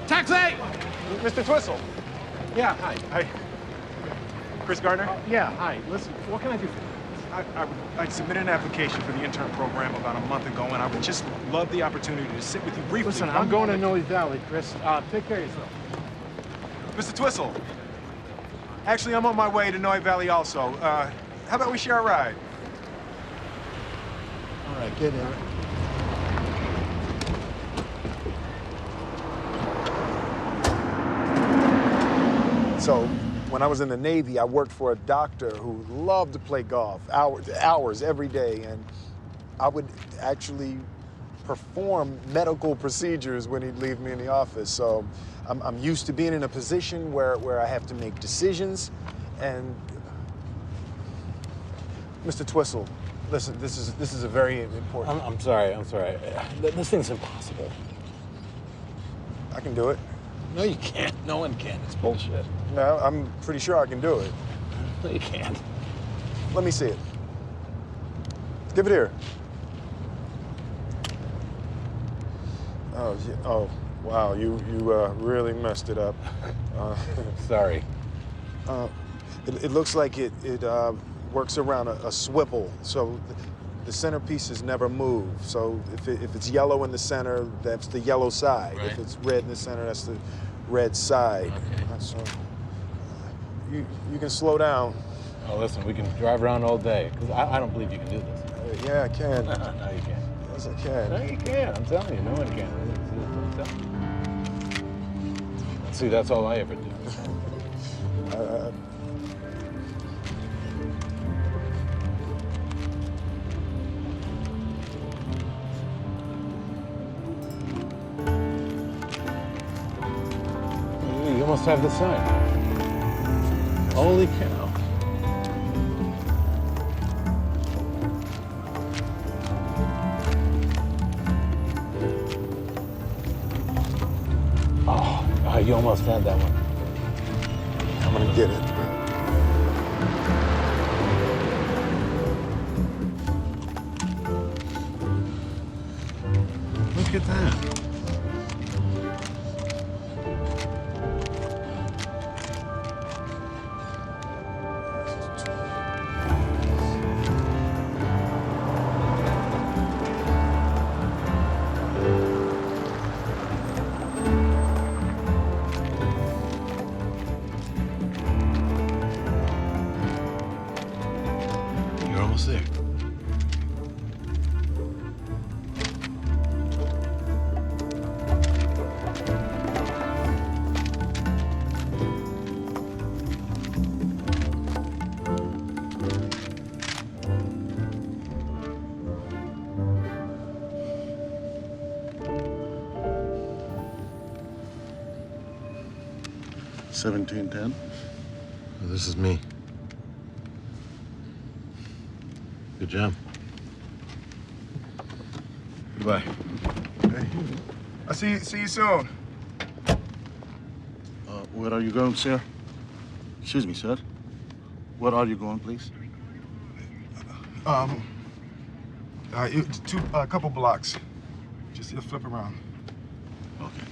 Taxi! Mr. Twistle. Yeah, hi. Hi. Chris Gardner? Yeah, hi. Listen, what can I do for you? I submitted an application for the intern program about a month ago, and I would just love the opportunity to sit with you briefly. Listen, I'm going to Noe Valley, Chris. Take care of yourself. Mr. Twistle. Actually, I'm on my way to Noe Valley also. How about we share a ride? All right, get in. So, when I was in the Navy, I worked for a doctor who loved to play golf, hours every day, and I would actually perform medical procedures when he'd leave me in the office. So, I'm used to being in a position where I have to make decisions, and Mr. Twistle, listen, this is a very important. I'm sorry. This thing's impossible. I can do it. No, you can't. No one can. It's bullshit. No, I'm pretty sure I can do it. No, you can't. Let me see it. Give it here. Oh, oh, wow, you really messed it up. Sorry. It looks like it works around a swivel, so the centerpieces never move. So if it's yellow in the center, that's the yellow side. Right. If it's red in the center, that's the red side. Okay. So you can slow down. Oh, listen, we can drive around all day, because I don't believe you can do this. Yeah, I can. No, you can't. Yes, I can. No, you can't. I'm telling you, no one can. See, that's what I'm telling you. See, that's all I ever do. You almost have the sign. Holy cow. Oh, you almost had that one. I'm gonna get it. Look at that. You're almost there. $17.10. This is me. Good job. Goodbye. Hey, I'll see you soon. Where are you going, sir? Excuse me, sir. Where are you going, please? A couple blocks. Just flip around. Okay.